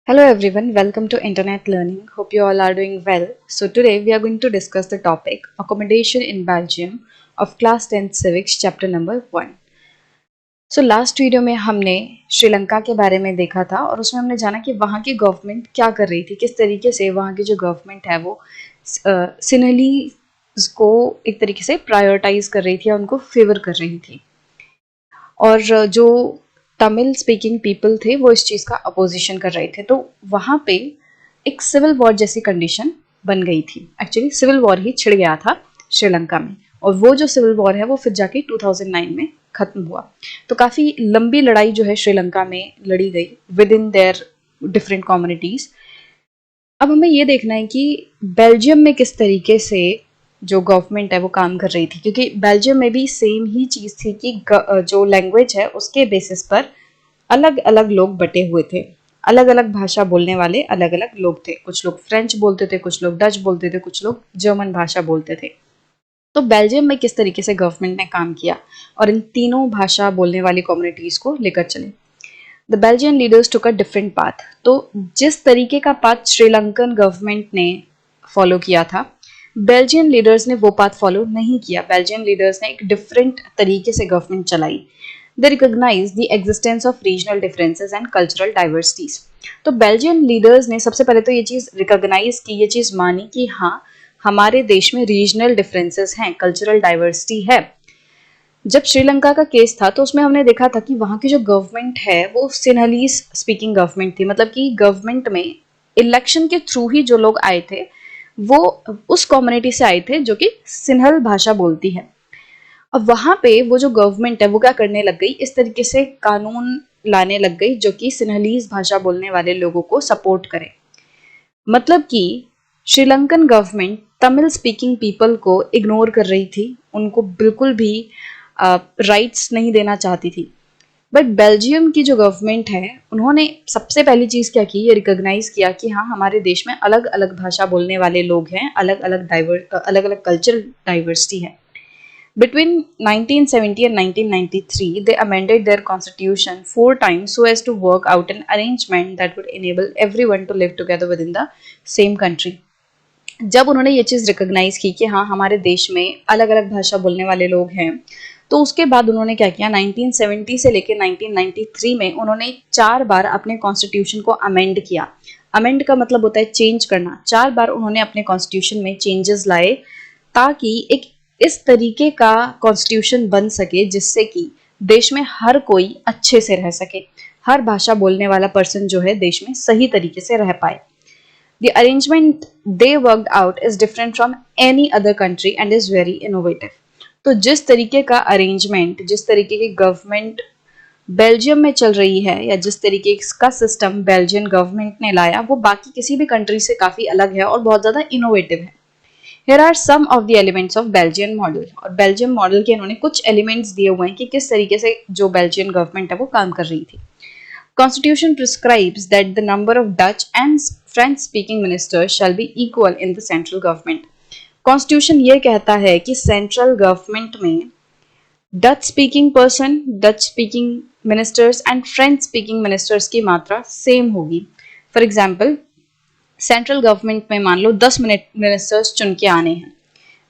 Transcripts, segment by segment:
Hello everyone, welcome to Internet Learning. Hope you all are doing well. So today we are going to discuss the topic accommodation in Belgium of class 10th civics chapter number 1. So last video में हमने श्रीलंका के बारे में देखा था और उसमें हमने जाना कि वहाँ की गवर्नमेंट क्या कर रही थी, किस तरीके से वहाँ की जो गवर्नमेंट है वो सिनहलीज को एक तरीके से प्रायोरिटाइज कर रही थी या उनको फेवर कर रही थी, और जो तमिल स्पीकिंग पीपल थे वो इस चीज़ का अपोजिशन कर रहे थे। तो वहाँ पे एक सिविल वॉर जैसी कंडीशन बन गई थी। एक्चुअली सिविल वॉर ही छिड़ गया था श्रीलंका में, और वो जो सिविल वॉर है वो फिर जाके 2009 में खत्म हुआ। तो काफ़ी लंबी लड़ाई जो है श्रीलंका में लड़ी गई with in their different communities. अब हमें ये देखना है कि बेल्जियम में किस तरीके से जो गवर्नमेंट है वो काम कर रही थी, क्योंकि बेल्जियम में भी सेम ही चीज़ थी कि जो लैंग्वेज है उसके बेसिस पर अलग अलग लोग बटे हुए थे। अलग अलग भाषा बोलने वाले अलग अलग लोग थे। कुछ लोग फ्रेंच बोलते थे, कुछ लोग डच बोलते थे, कुछ लोग जर्मन भाषा बोलते थे। तो बेल्जियम में किस तरीके से गवर्नमेंट ने काम किया और इन तीनों भाषा बोलने वाली कम्युनिटीज़ को लेकर चले। The Belgian leaders took a different path. तो जिस तरीके का पाथ श्रीलंकन गवर्नमेंट ने फॉलो किया था, बेल्जियन लीडर्स ने वो पाथ फॉलो नहीं किया। बेल्जियन लीडर्स ने एक डिफरेंट तरीके से गवर्नमेंट चलाई। They recognise the existence of regional differences and cultural diversities. तो बेल्जियन लीडर्स ने सबसे पहले तो ये चीज़ रिकॉग्नाइज की, ये चीज़ मानी कि हाँ, हमारे देश में रीजनल डिफरेंसेस हैं, कल्चरल डाइवर्सिटी है। जब श्रीलंका का केस था तो उसमें हमने देखा था कि वहाँ की जो गवर्नमेंट है वो सिन्हलीज स्पीकिंग गवर्नमेंट थी। मतलब कि गवर्नमेंट में इलेक्शन के थ्रू ही जो लोग आए थे वो उस कम्युनिटी से आए थे जो कि सिन्हल भाषा बोलती है। अब वहाँ पे वो जो गवर्नमेंट है वो क्या करने लग गई, इस तरीके से कानून लाने लग गई जो कि सिन्हलीज भाषा बोलने वाले लोगों को सपोर्ट करे। मतलब कि Sri Lankan government Tamil speaking people को इग्नोर कर रही थी, उनको बिल्कुल भी राइट्स नहीं देना चाहती थी। बट बेल्जियम की जो गवर्नमेंट है उन्होंने सबसे पहली चीज़ क्या की, ये रिकॉग्नाइज किया कि हाँ, हमारे देश में अलग अलग भाषा बोलने वाले लोग हैं, अलग अलग कल्चरल डाइवर्सिटी है। Between 1970 and 1993, they amended their constitution 4 times so as to work out an arrangement that would enable everyone to live together within the same country. जब उन्होंने ये चीज़ रिकॉग्नाइज की कि हाँ, हमारे देश में अलग अलग भाषा बोलने वाले लोग हैं, तो उसके बाद उन्होंने क्या किया, 1970 से लेकर 1993 में उन्होंने 4 बार अपने कॉन्स्टिट्यूशन को अमेंड किया। अमेंड का मतलब होता है चेंज करना। 4 बार उन्होंने अपने कॉन्स्टिट्यूशन में चेंजेस लाए ताकि एक इस तरीके का कॉन्स्टिट्यूशन बन सके जिससे कि देश में हर कोई अच्छे से रह सके, हर भाषा बोलने वाला पर्सन जो है देश में सही तरीके से रह पाए। The arrangement they worked out is different from any other country and is very innovative. तो जिस तरीके का अरेंजमेंट, जिस तरीके की गवर्नमेंट बेल्जियम में चल रही है या जिस तरीके का सिस्टम बेल्जियन गवर्नमेंट ने लाया वो बाकी किसी भी कंट्री से काफ़ी अलग है और बहुत ज़्यादा इनोवेटिव है। Here are some of the elements of Belgian model। और बेल्जियम मॉडल के इन्होंने कुछ एलिमेंट्स दिए हुए हैं कि किस तरीके से जो बेल्जियन गवर्नमेंट है वो काम कर रही थी। Constitution prescribes that the number of Dutch and French speaking ministers shall be equal in the central government। Constitution ये कहता है कि सेंट्रल गवर्नमेंट में Dutch speaking person, Dutch speaking ministers and French speaking ministers की मात्रा same होगी। For example, central government में मान लो 10 मिनिस्टर्स चुन के आने हैं,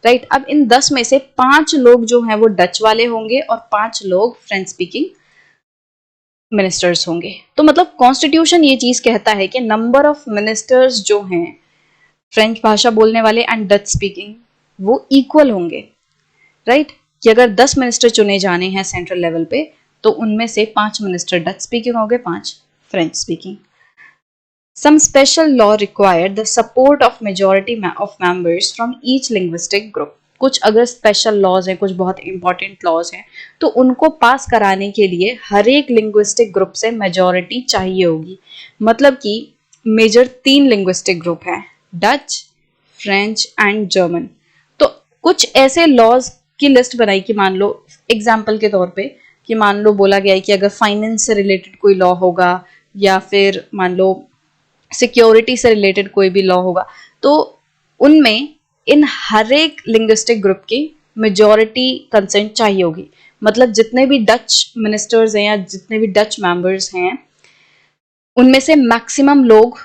राइट। अब इन 10 में से 5 लोग जो हैं वो डच वाले होंगे और 5 लोग फ्रेंच स्पीकिंग मिनिस्टर्स होंगे। तो मतलब कॉन्स्टिट्यूशन ये चीज कहता है कि नंबर ऑफ मिनिस्टर्स जो हैं फ्रेंच भाषा बोलने वाले एंड डच स्पीकिंग वो इक्वल होंगे, राइट। कि अगर 10 मिनिस्टर चुने जाने हैं सेंट्रल लेवल पे तो उनमें से 5 मिनिस्टर डच स्पीकिंग होंगे, 5 French speaking. Some special law required the support of majority of members from each linguistic group। कुछ अगर स्पेशल लॉज हैं, कुछ बहुत इंपॉर्टेंट लॉज हैं, तो उनको पास कराने के लिए हर एक लिंग्विस्टिक ग्रुप से मेजॉरिटी चाहिए होगी। मतलब कि मेजर 3 लिंग्विस्टिक ग्रुप हैं, डच, फ्रेंच एंड जर्मन। तो कुछ ऐसे लॉज की लिस्ट बनाई कि मान लो एग्जाम्पल के तौर पे कि मान लो बोला गया है कि अगर फाइनेंस से रिलेटेड कोई लॉ होगा या फिर मान लो सिक्योरिटी से रिलेटेड कोई भी लॉ होगा, तो उनमें इन हर एक लिंग्विस्टिक ग्रुप की मेजॉरिटी कंसेंट चाहिए होगी। मतलब जितने भी डच मिनिस्टर्स हैं या जितने भी डच मेंबर्स हैं उनमें से मैक्सिमम लोग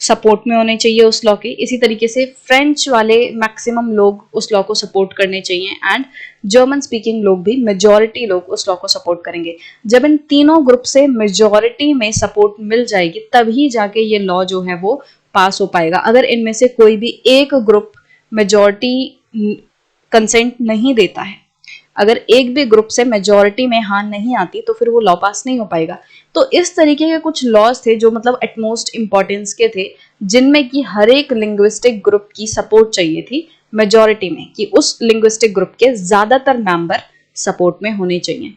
सपोर्ट में होने चाहिए उस लॉ के। इसी तरीके से फ्रेंच वाले मैक्सिमम लोग उस लॉ को सपोर्ट करने चाहिए एंड जर्मन स्पीकिंग लोग भी मेजॉरिटी लोग उस लॉ को सपोर्ट करेंगे। जब इन तीनों ग्रुप से मेजॉरिटी में सपोर्ट मिल जाएगी तभी जाके ये लॉ जो है वो पास हो पाएगा। अगर इनमें से कोई भी एक ग्रुप मेजॉरिटी कंसेंट नहीं देता है, अगर एक भी ग्रुप से मेजॉरिटी में हाँ नहीं आती तो फिर वो लॉ पास नहीं हो पाएगा। तो इस तरीके के कुछ लॉज थे जो मतलब एटमोस्ट इंपॉर्टेंस के थे, जिनमें कि हर एक लिंग्विस्टिक ग्रुप की सपोर्ट चाहिए थी मेजॉरिटी में, कि उस लिंग्विस्टिक ग्रुप के ज्यादातर मेंबर सपोर्ट में होने चाहिए।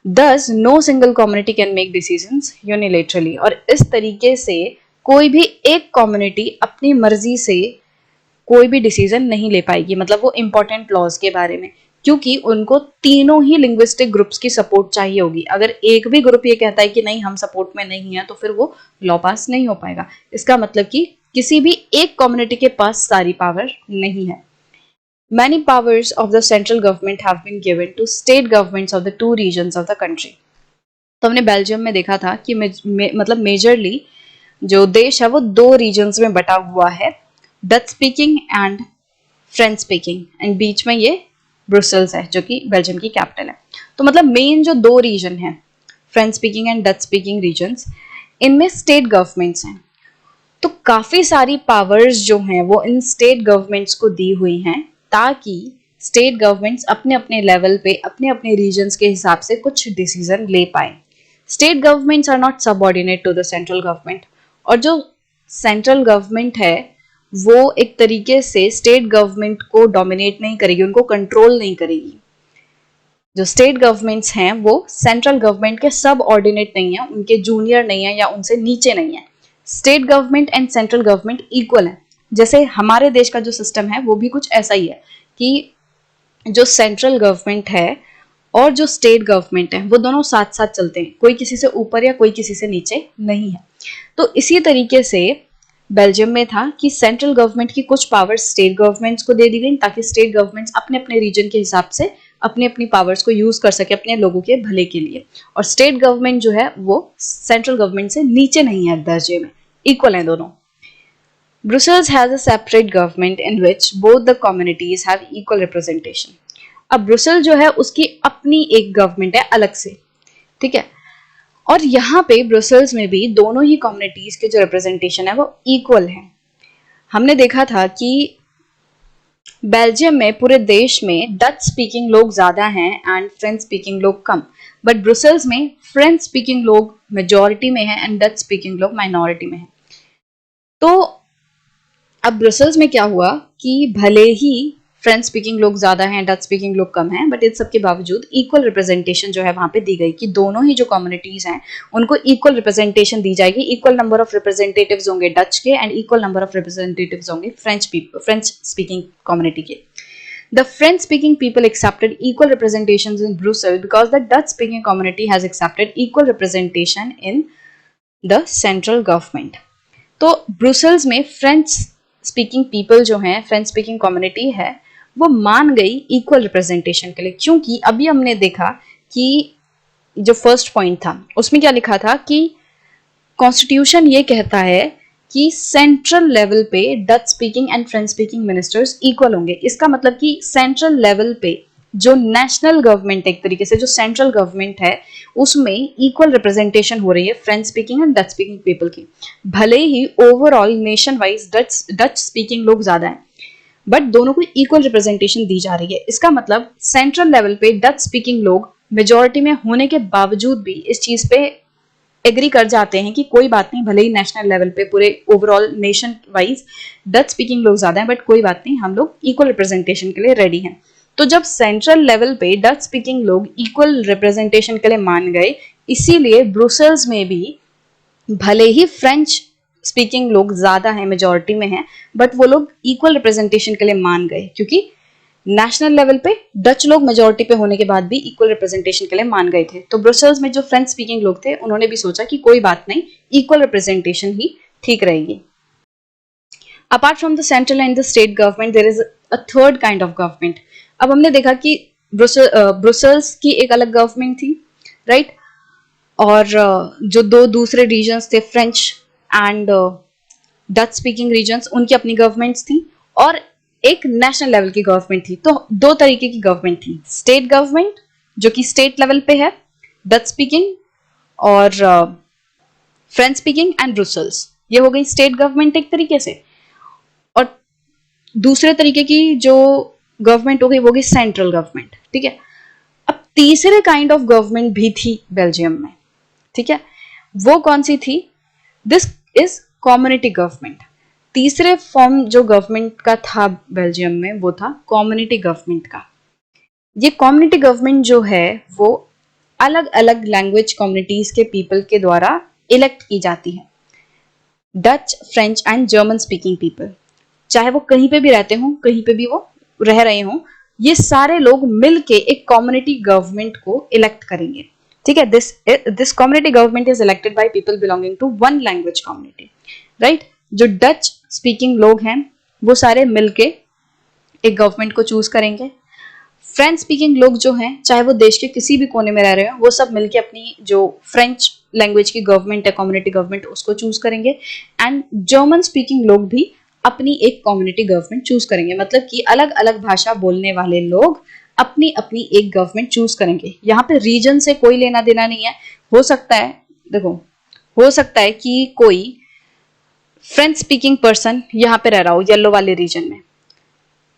Thus, no single community can make decisions unilaterally। और इस तरीके से कोई भी एक कम्युनिटी अपनी मर्जी से कोई भी डिसीजन नहीं ले पाएगी, मतलब वो इंपॉर्टेंट लॉज के बारे में, क्योंकि उनको तीनों ही लिंग्विस्टिक ग्रुप्स की सपोर्ट चाहिए होगी। अगर एक भी ग्रुप ये कहता है कि नहीं हम सपोर्ट में नहीं है तो फिर वो लॉ पास नहीं हो पाएगा। इसका मतलब कि किसी भी एक कम्युनिटी के पास सारी पावर नहीं है। Many powers of the central government have been given to state governments of the two regions of the country। तो हमने बेल्जियम में देखा था कि मतलब मेजरली जो देश है वो दो रीजन्स में बटा हुआ है, Dutch speaking and French speaking, and बीच में ये ब्रुसेल्स है जो कि बेल्जियम की कैपिटल है। तो मतलब मेन जो दो रीजन है, French speaking and Dutch speaking regions, इनमें स्टेट गवर्नमेंट्स हैं। तो काफी सारी पावर्स जो हैं वो इन स्टेट गवर्नमेंट्स को दी हुई हैं, ताकि स्टेट गवर्नमेंट्स अपने अपने लेवल पे अपने अपने रीजन्स के हिसाब से कुछ डिसीजन ले पाए। State governments are not subordinate to the central government. और जो सेंट्रल गवर्नमेंट है वो एक तरीके से स्टेट गवर्नमेंट को डोमिनेट नहीं करेगी, उनको कंट्रोल नहीं करेगी। जो स्टेट गवर्नमेंट्स हैं वो सेंट्रल गवर्नमेंट के सब ऑर्डिनेट नहीं है, उनके जूनियर नहीं है या उनसे नीचे नहीं है। State government and central government equal है। जैसे हमारे देश का जो सिस्टम है वो भी कुछ ऐसा ही है कि जो सेंट्रल गवर्नमेंट है और जो स्टेट गवर्नमेंट है वो दोनों साथ साथ चलते हैं, कोई किसी से ऊपर या कोई किसी से नीचे नहीं है। तो इसी तरीके से बेल्जियम में था कि सेंट्रल गवर्नमेंट की कुछ पावर्स स्टेट गवर्नमेंट्स को दे दी गई, ताकि स्टेट गवर्नमेंट्स अपने अपने रीजन के हिसाब से अपनी अपनी पावर्स को यूज कर सके अपने लोगों के भले के लिए। और स्टेट गवर्नमेंट जो है वो सेंट्रल गवर्नमेंट से नीचे नहीं है दर्जे में, इक्वल है दोनों। Brussels has a separate government in which both the communities have equal representation। अब ब्रुसेल जो है उसकी अपनी एक गवर्नमेंट है अलग से, ठीक है। और यहाँ पे ब्रुसेल्स में भी दोनों ही कम्युनिटीज के जो रिप्रेजेंटेशन है वो इक्वल है। हमने देखा था कि बेल्जियम में पूरे देश में डच स्पीकिंग लोग ज्यादा हैं एंड फ्रेंच स्पीकिंग लोग कम, बट ब्रुसेल्स में फ्रेंच स्पीकिंग लोग मेजॉरिटी में है एंड डच स्पीकिंग लोग माइनॉरिटी में है। तो अब ब्रुसेल्स में क्या हुआ कि भले ही फ्रेंच स्पीकिंग लोग ज्यादा हैं, डच स्पीकिंग लोग कम हैं, बट इन सब के बावजूद इक्वल रिप्रेजेंटेशन जो है वहां पे दी गई कि दोनों ही जो कम्युनिटीज हैं उनको इक्वल रिप्रेजेंटेशन दी जाएगी। इक्वल नंबर ऑफ रिप्रेजेंटेटिव्स होंगे डच के and equal number of representatives होंगे फ्रेंच स्पीकिंग कम्युनिटी के। The French speaking people accepted equal representations in Brussels because the Dutch speaking community has accepted equal representation in the central government। तो Brussels में French speaking people जो हैं, French speaking community है, वो मान गई equal representation के लिए, क्योंकि अभी हमने देखा कि जो फर्स्ट पॉइंट था उसमें क्या लिखा था कि कॉन्स्टिट्यूशन ये कहता है कि सेंट्रल लेवल पे Dutch speaking and French speaking ministers equal होंगे। इसका मतलब कि सेंट्रल लेवल पे जो नेशनल गवर्नमेंट, एक तरीके से जो सेंट्रल गवर्नमेंट है, उसमें इक्वल रिप्रेजेंटेशन हो रही है French speaking and Dutch speaking people की। भले ही overall nation wise Dutch speaking लोग ज्यादा हैं, बट दोनों को इक्वल रिप्रेजेंटेशन दी जा रही है। इसका मतलब सेंट्रल लेवल पे डच स्पीकिंग लोग मेजोरिटी में होने के बावजूद भी इस चीज पे एग्री कर जाते हैं कि कोई बात नहीं, भले ही नेशनल लेवल पे पूरे overall nation wise Dutch speaking लोग ज्यादा हैं, बट कोई बात नहीं, हम लोग इक्वल रिप्रेजेंटेशन के लिए रेडी हैं। तो जब सेंट्रल लेवल पे डच स्पीकिंग लोग इक्वल रिप्रेजेंटेशन के लिए मान गए, इसीलिए ब्रुसेल्स में भी भले ही फ्रेंच स्पीकिंग लोग ज्यादा हैं, मेजॉरिटी में हैं, बट वो लोग इक्वल रिप्रेजेंटेशन के लिए मान गए, क्योंकि नेशनल लेवल पे डच लोग मेजॉरिटी पे होने के बाद भी इक्वल रिप्रेजेंटेशन के लिए मान गए थे। तो ब्रुसेल्स में जो फ्रेंच स्पीकिंग लोग थे उन्होंने भी सोचा कि कोई बात नहीं, इक्वल रिप्रेजेंटेशन ही ठीक रहेगी। Apart from the central and the state government there is a third kind of government. अब हमने देखा कि ब्रुसेल्स की एक अलग गवर्नमेंट थी, राइट। और जो दो दूसरे रीजन्स थे, French and Dutch speaking regions, उनकी अपनी गवर्नमेंट्स थी और एक नेशनल लेवल की गवर्नमेंट थी। तो दो तरीके की गवर्नमेंट थी, स्टेट गवर्नमेंट जो कि स्टेट लेवल पे है, डच स्पीकिंग और फ्रेंच स्पीकिंग एंड ब्रुसेल्स, ये हो गई स्टेट गवर्नमेंट एक तरीके से। और दूसरे तरीके की जो गवर्नमेंट हो गई वो गई सेंट्रल गवर्नमेंट, ठीक है। अब तीसरे काइंड ऑफ गवर्नमेंट भी थी बेल्जियम में, ठीक है। वो कौन सी थी? This is community government. तीसरे फॉर्म जो गवर्नमेंट का था बेल्जियम में वो था कम्युनिटी गवर्नमेंट का। ये कम्युनिटी गवर्नमेंट जो है वो अलग अलग लैंग्वेज कम्युनिटीज के पीपल के द्वारा इलेक्ट की जाती है। Dutch, French and German speaking people, चाहे वो कहीं पे भी रहते हों, कहीं पे भी वो रह रहे हों, ये सारे लोग मिलके एक कम्युनिटी गवर्नमेंट को इलेक्ट करेंगे, ठीक है। This community government is elected by people belonging to one language community, right. जो डच स्पीकिंग लोग हैं वो सारे मिलके एक गवर्नमेंट को चूज करेंगे। फ्रेंच स्पीकिंग लोग जो हैं, चाहे वो देश के किसी भी कोने में रह रहे हो, वो सब मिलके अपनी जो फ्रेंच लैंग्वेज की गवर्नमेंट है, कम्युनिटी गवर्नमेंट, उसको चूज करेंगे। एंड जर्मन स्पीकिंग लोग भी अपनी एक कम्युनिटी गवर्नमेंट चूज करेंगे, मतलब कि अलग अलग भाषा बोलने वाले लोग अपनी अपनी एक गवर्नमेंट चूज करेंगे। यहाँ पे रीजन से कोई लेना देना नहीं है। हो सकता है, देखो, हो सकता है कि कोई फ्रेंच स्पीकिंग पर्सन यहाँ पे रह रहा हो येलो वाले रीजन में,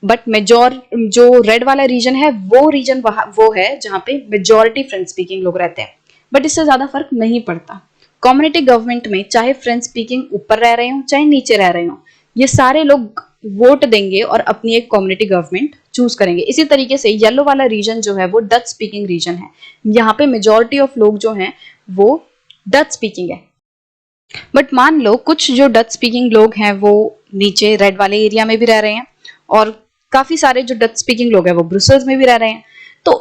बट मेजोर जो रेड वाला रीजन है वो रीजन वो है जहाँ पे मेजोरिटी फ्रेंच स्पीकिंग लोग रहते हैं, बट इससे ज्यादा फर्क नहीं पड़ता। कम्युनिटी गवर्नमेंट में चाहे फ्रेंच स्पीकिंग ऊपर रह रहे हो चाहे नीचे रह रहे हो, ये सारे लोग वोट देंगे और अपनी एक कम्युनिटी गवर्नमेंट चूज करेंगे। इसी तरीके से येलो वाला रीजन जो है वो डच स्पीकिंग रीजन है, यहाँ पे मेजोरिटी ऑफ लोग जो हैं वो डच स्पीकिंग है। बट मान लो कुछ जो डच स्पीकिंग लोग हैं वो नीचे रेड वाले एरिया में भी रह रहे हैं और काफी सारे जो डच स्पीकिंग लोग हैं वो ब्रुसेल्स में भी रह रहे हैं। तो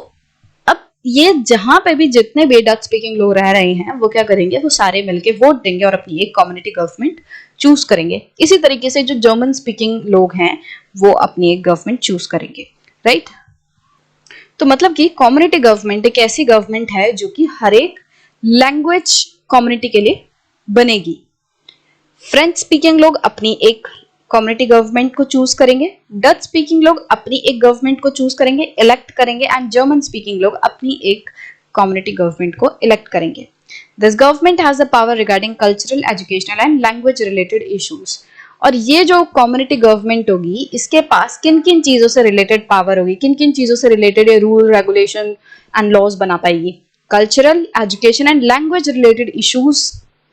अब ये जहां पे भी जितने भी डच स्पीकिंग लोग रह रहे हैं वो क्या करेंगे, वो सारे मिलके वोट देंगे और अपनी एक कम्युनिटी गवर्नमेंट चूज करेंगे। इसी तरीके से जो जर्मन स्पीकिंग लोग हैं वो अपनी एक गवर्नमेंट चूज करेंगे, राइट। तो मतलब कि कम्युनिटी गवर्नमेंट एक ऐसी गवर्नमेंट है जो कि हर एक लैंग्वेज कम्युनिटी के लिए बनेगी। फ्रेंच स्पीकिंग लोग अपनी एक कम्युनिटी गवर्नमेंट को चूज करेंगे, डच स्पीकिंग लोग अपनी एक गवर्नमेंट को चूज करेंगे, इलेक्ट करेंगे, एंड जर्मन स्पीकिंग लोग अपनी एक कम्युनिटी गवर्नमेंट को इलेक्ट करेंगे। This government has the power regarding cultural, educational and language related issues. और ये जो कम्युनिटी गवर्नमेंट होगी इसके पास किन किन चीजों से रिलेटेड पावर होगी, किन किन चीजों से रिलेटेड ये रूल, रेगुलेशन एंड लॉज बना पाएगी? Cultural, education and language related issues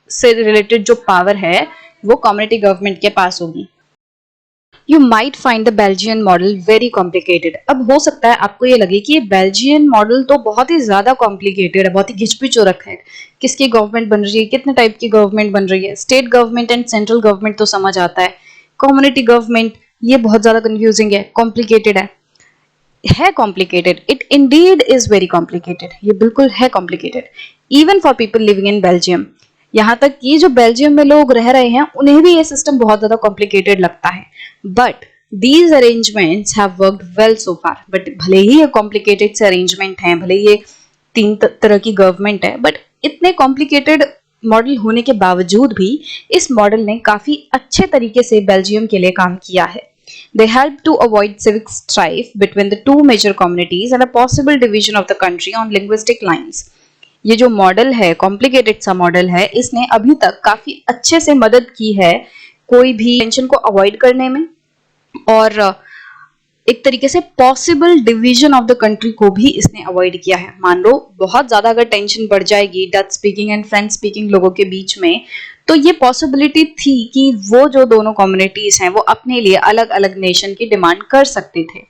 से रिलेटेड जो पावर है वो कम्युनिटी गवर्नमेंट के पास होगी। You might find the Belgian model very complicated. अब हो सकता है आपको ये लगे कि ये बेल्जियन मॉडल तो बहुत ही ज्यादा कॉम्प्लिकेटेड है, बहुत ही घिचपिच हो रखा है। किसकी गवर्नमेंट बन रही है, कितने टाइप की गवर्नमेंट बन रही है, state government and central government तो समझ आता है, कम्युनिटी गवर्नमेंट ये बहुत ज्यादा कंफ्यूजिंग है, कॉम्प्लिकेटेड है complicated. It Indeed is very complicated, ये बिल्कुल है complicated even for people living in Belgium. यहाँ तक कि जो बेल्जियम में लोग रह रहे हैं उन्हें भी ये सिस्टम बहुत ज्यादा कॉम्प्लिकेटेड लगता है। But these arrangements have worked well so far. But भले ही ये कॉम्प्लिकेटेड से अरेंजमेंट हैं, भले ये तीन तरह की गवर्नमेंट है, बट इतने कॉम्प्लिकेटेड मॉडल होने के बावजूद भी इस मॉडल ने काफी अच्छे तरीके से बेल्जियम के लिए काम किया है। They help to avoid civic strife between the two major communities and a possible division of the country on linguistic lines. ये जो मॉडल है, कॉम्प्लिकेटेड सा मॉडल है, इसने अभी तक काफी अच्छे से मदद की है कोई भी टेंशन को अवॉइड करने में और एक तरीके से possible division of the country को भी इसने अवॉइड किया है। मान लो बहुत ज्यादा अगर टेंशन बढ़ जाएगी Dutch speaking and French speaking लोगों के बीच में, तो ये पॉसिबिलिटी थी कि वो जो दोनों कम्युनिटीज हैं वो अपने लिए अलग अलग नेशन की डिमांड कर सकते थे।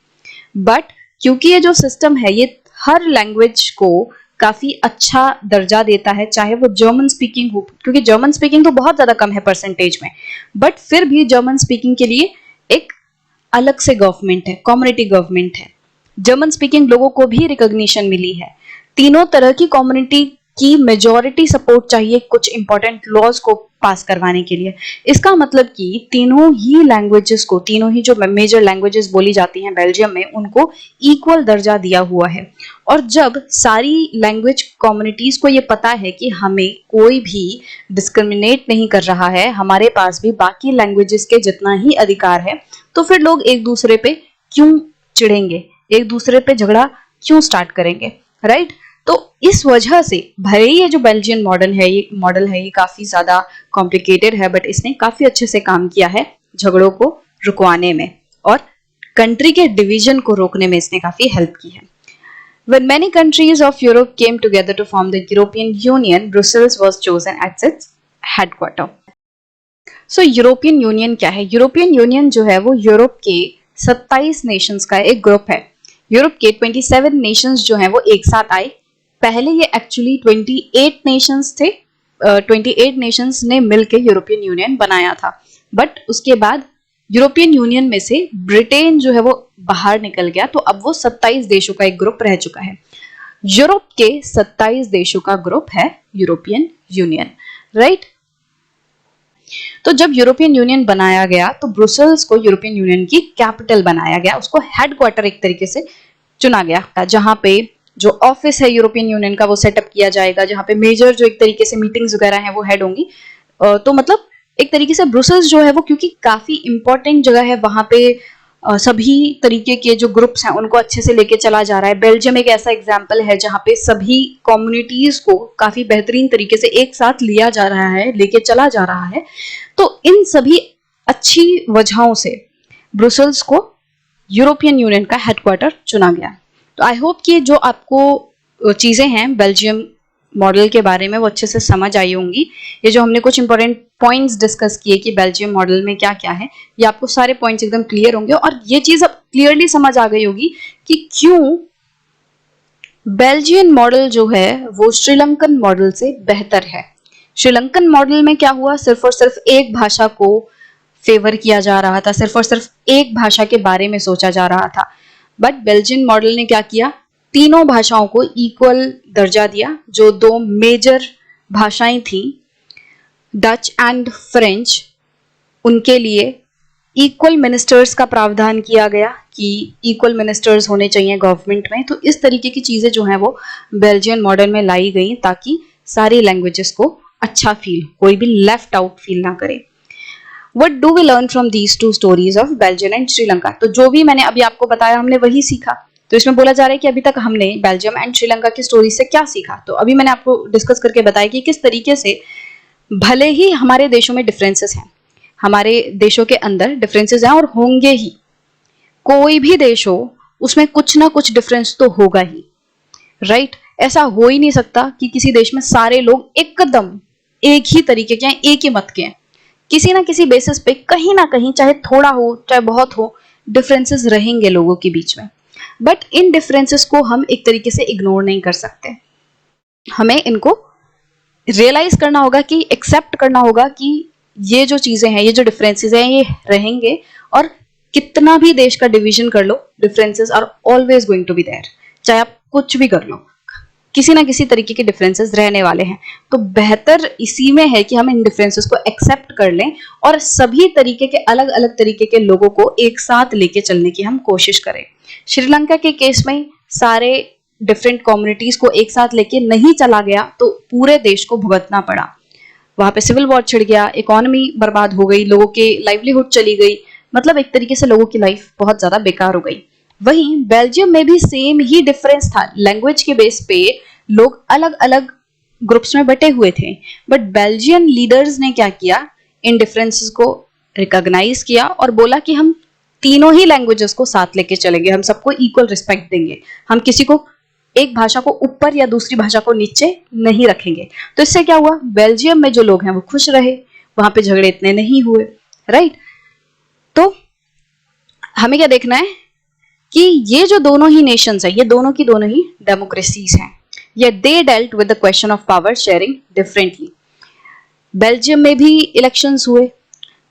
बट क्योंकि ये जो सिस्टम है ये हर लैंग्वेज को काफी अच्छा दर्जा देता है, चाहे वो जर्मन स्पीकिंग हो, क्योंकि जर्मन स्पीकिंग तो बहुत ज्यादा कम है परसेंटेज में, बट फिर भी जर्मन स्पीकिंग के लिए एक अलग से गवर्नमेंट है, कम्युनिटी गवर्नमेंट है। जर्मन स्पीकिंग लोगों को भी रिकॉग्निशन मिली है। तीनों तरह की कम्युनिटी कि मेजॉरिटी सपोर्ट चाहिए कुछ इंपॉर्टेंट लॉज को पास करवाने के लिए। इसका मतलब कि तीनों ही लैंग्वेजेस को, तीनों ही जो मेजर लैंग्वेजेस बोली जाती हैं बेल्जियम में, उनको इक्वल दर्जा दिया हुआ है। और जब सारी लैंग्वेज कम्युनिटीज को ये पता है कि हमें कोई भी डिस्क्रिमिनेट नहीं कर रहा है, हमारे पास भी बाकी लैंग्वेजेस के जितना ही अधिकार है, तो फिर लोग एक दूसरे पे क्यों चिढ़ेंगे, एक दूसरे पे झगड़ा क्यों स्टार्ट करेंगे, राइट? तो इस वजह से भले ही ये जो बेल्जियन मॉडल है ये काफी ज्यादा कॉम्प्लिकेटेड है, बट इसने काफी अच्छे से काम किया है झगड़ों को रुकवाने में, और कंट्री के डिवीजन को रोकने में इसने काफी हेल्प की है। When many countries of Europe came together to form the European Union, Brussels was chosen as its headquarter. So European union क्या है? यूरोपियन यूनियन जो है वो यूरोप के 27 नेशंस का एक ग्रुप है। यूरोप के 27 नेशंस जो हैं वो एक साथ आए। पहले ये एक्चुअली 28 नेशंस थे, 28 नेशंस ने मिलकर यूरोपियन यूनियन बनाया था, बट उसके बाद यूरोपियन यूनियन में से ब्रिटेन जो है वो बाहर निकल गया, तो अब वो 27 देशों का एक ग्रुप रह चुका है। यूरोप के 27 देशों का ग्रुप है यूरोपियन यूनियन, राइट? तो जब यूरोपियन यूनियन बनाया गया तो ब्रुसेल्स को यूरोपियन यूनियन की कैपिटल बनाया गया, उसको हेडक्वार्टर एक तरीके से चुना गया, जहां पे जो ऑफिस है यूरोपियन यूनियन का वो सेटअप किया जाएगा, जहां पे मेजर जो एक तरीके से मीटिंग्स वगैरह हैं वो हेड होंगी। तो मतलब एक तरीके से ब्रुसेल्स जो है वो, क्योंकि काफी इंपॉर्टेंट जगह है, वहां पे सभी तरीके के जो ग्रुप्स हैं उनको अच्छे से लेके चला जा रहा है। बेल्जियम एक ऐसा एग्जाम्पल है जहां पे सभी कम्युनिटीज को काफी बेहतरीन तरीके से एक साथ लिया जा रहा है, लेके चला जा रहा है। तो इन सभी अच्छी वजहों से ब्रुसेल्स को यूरोपियन यूनियन का हेडक्वार्टर चुना गया। तो आई होप कि जो आपको चीजें हैं बेल्जियम मॉडल के बारे में वो अच्छे से समझ आई होंगी। ये जो हमने कुछ इंपॉर्टेंट पॉइंट्स डिस्कस किए कि बेल्जियम मॉडल में क्या क्या है, ये आपको सारे पॉइंट्स एकदम क्लियर होंगे, और ये चीज अब क्लियरली समझ आ गई होगी कि क्यों बेल्जियन मॉडल जो है वो श्रीलंकन मॉडल से बेहतर है। श्रीलंकन मॉडल में क्या हुआ, सिर्फ और सिर्फ एक भाषा को फेवर किया जा रहा था, सिर्फ और सिर्फ एक भाषा के बारे में सोचा जा रहा था। बट बेल्जियन मॉडल ने क्या किया, तीनों भाषाओं को इक्वल दर्जा दिया। जो दो मेजर भाषाएं थी डच एंड फ्रेंच, उनके लिए इक्वल मिनिस्टर्स का प्रावधान किया गया कि इक्वल मिनिस्टर्स होने चाहिए गवर्नमेंट में। तो इस तरीके की चीजें जो हैं वो बेल्जियन मॉडल में लाई गई ताकि सारी लैंग्वेजेस को अच्छा फील, कोई भी लेफ्ट आउट फील ना करे। What do we learn from these two stories of Belgium and Sri Lanka? तो जो भी मैंने अभी आपको बताया हमने वही सीखा। तो इसमें बोला जा रहा है कि अभी तक हमने बेल्जियम एंड श्रीलंका की स्टोरी से क्या सीखा। तो अभी मैंने आपको डिस्कस करके बताया कि किस तरीके से भले ही हमारे देशों में डिफरेंसेस हैं, हमारे देशों के अंदर डिफरेंसेस हैं और होंगे ही, कोई भी देश हो उसमें कुछ ना कुछ डिफरेंस तो होगा ही, राइट? ऐसा हो ही नहीं सकता कि किसी देश में सारे लोग एकदम एक ही तरीके के हैं, एक ही मत के हैं। किसी ना किसी बेसिस पे कहीं ना कहीं, चाहे थोड़ा हो चाहे बहुत हो, डिफरेंसेस रहेंगे लोगों के बीच में। बट इन डिफरेंसेस को हम एक तरीके से इग्नोर नहीं कर सकते, हमें इनको रियलाइज करना होगा, कि एक्सेप्ट करना होगा कि ये जो चीजें हैं, ये जो डिफरेंसेस हैं, ये रहेंगे। और कितना भी देश का डिवीजन कर लो, differences are always going to be there. चाहे आप कुछ भी कर लो, किसी ना किसी तरीके के डिफरेंसेस रहने वाले हैं। तो बेहतर इसी में है कि हम इन डिफरेंसेस को एक्सेप्ट कर लें और सभी तरीके के, अलग अलग तरीके के लोगों को एक साथ लेके चलने की हम कोशिश करें। श्रीलंका के केस में सारे डिफरेंट कम्युनिटीज को एक साथ लेके नहीं चला गया, तो पूरे देश को भुगतना पड़ा। वहां पे सिविल वॉर छिड़ गया, इकोनॉमी बर्बाद हो गई, लोगों के लाइवलीहुड चली गई, मतलब एक तरीके से लोगों की लाइफ बहुत ज्यादा बेकार हो गई। वहीं बेल्जियम में भी सेम ही डिफरेंस था, लैंग्वेज के बेस पे लोग अलग अलग ग्रुप्स में बटे हुए थे। बट बेल्जियन लीडर्स ने क्या किया, इन डिफरेंसेस को रिकॉग्नाइज किया और बोला कि हम तीनों ही लैंग्वेजेस को साथ लेके चलेंगे, हम सबको इक्वल रिस्पेक्ट देंगे, हम किसी को, एक भाषा को ऊपर या दूसरी भाषा को नीचे नहीं रखेंगे। तो इससे क्या हुआ, बेल्जियम में जो लोग हैं वो खुश रहे, वहां पे झगड़े इतने नहीं हुए, राइट? तो हमें क्या देखना है कि ये जो दोनों ही नेशंस है, ये दोनों की दोनों ही डेमोक्रेसीज हैं, ये they dealt with the question of power sharing differently. Belgium में भी इलेक्शंस हुए,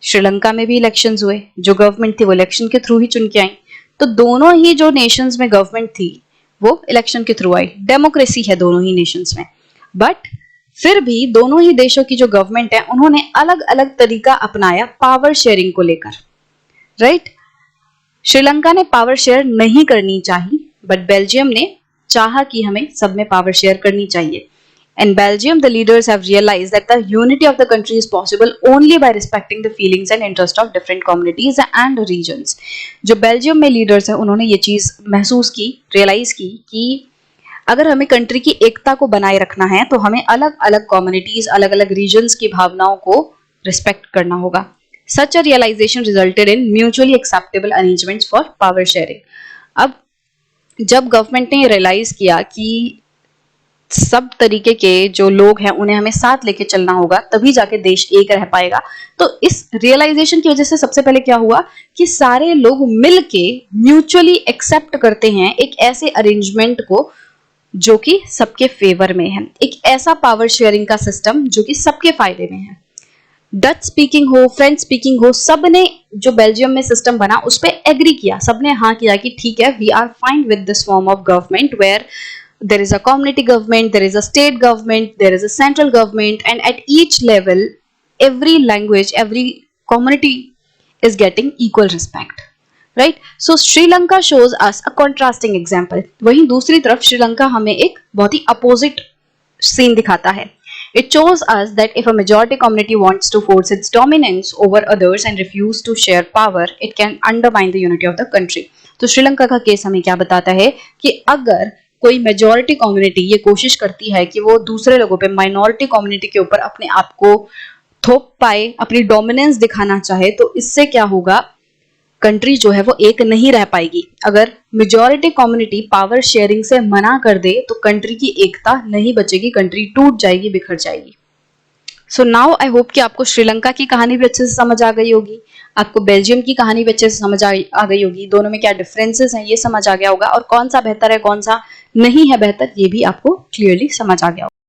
श्रीलंका में भी इलेक्शंस हुए, जो गवर्नमेंट थी वो इलेक्शन के थ्रू ही चुन के आई। तो दोनों ही जो नेशंस में गवर्नमेंट थी वो इलेक्शन के थ्रू आई, डेमोक्रेसी है दोनों ही नेशंस में। बट फिर भी दोनों ही देशों की जो गवर्नमेंट है उन्होंने अलग अलग तरीका अपनाया पावर शेयरिंग को लेकर, राइट। श्रीलंका ने पावर शेयर नहीं करनी चाहिए, बट बेल्जियम ने चाहा कि हमें सब में पावर शेयर करनी चाहिए। In Belgium, the leaders have realized that the unity of the country is possible only by respecting the feelings and interests of different communities and regions. जो बेल्जियम में लीडर्स हैं उन्होंने ये चीज महसूस की, रियलाइज की कि अगर हमें कंट्री की एकता को बनाए रखना है तो हमें अलग अलग कम्युनिटीज, अलग अलग रीजन्स की भावनाओं को रिस्पेक्ट करना होगा। Such a realization resulted in mutually acceptable arrangements for power sharing. अब जब गवर्नमेंट ने रियलाइज किया कि सब तरीके के जो लोग हैं उन्हें हमें साथ लेके चलना होगा, तभी जाके देश एक रह पाएगा। तो इस रियलाइजेशन की वजह से सबसे पहले क्या हुआ कि सारे लोग मिलके म्यूचुअली एक्सेप्ट करते हैं एक ऐसे अरेंजमेंट को जो कि सबके फेवर में है, एक ऐसा पावर शेयरिंग का सिस्टम जो कि सबके फायदे में है। डच स्पीकिंग हो, फ्रेंच स्पीकिंग हो, सबने जो बेल्जियम में सिस्टम बना उस पर एग्री किया, सबने हाँ किया कि ठीक है, we are fine with this form of government where there is a community government, there is a state government, there is a central government, and at each level every language, every community is getting equal respect, right? So Sri Lanka shows us a contrasting example. वहीं दूसरी तरफ श्रीलंका हमें एक बहुत ही opposite scene दिखाता है। It shows us that if a majority community wants to force its dominance over others and refuse to share power, it can undermine the unity of the country. तो श्रीलंका का केस हमें क्या बताता है कि अगर कोई मेजॉरिटी कम्युनिटी ये कोशिश करती है कि वो दूसरे लोगों पे, माइनॉरिटी कम्युनिटी के ऊपर अपने आप को थोप पाए, अपनी डोमिनेंस दिखाना चाहे, तो इससे क्या होगा, कंट्री जो है वो एक नहीं रह पाएगी। अगर मेजॉरिटी कम्युनिटी पावर शेयरिंग से मना कर दे तो कंट्री की एकता नहीं बचेगी, कंट्री टूट जाएगी, बिखर जाएगी। सो नाउ आई होप कि आपको श्रीलंका की कहानी भी अच्छे से समझ आ गई होगी, आपको बेल्जियम की कहानी भी अच्छे से समझ आ गई होगी, दोनों में क्या डिफरेंसेस हैं ये समझ आ गया होगा, और कौन सा बेहतर है कौन सा नहीं है बेहतर ये भी आपको क्लियरली समझ आ गया होगा।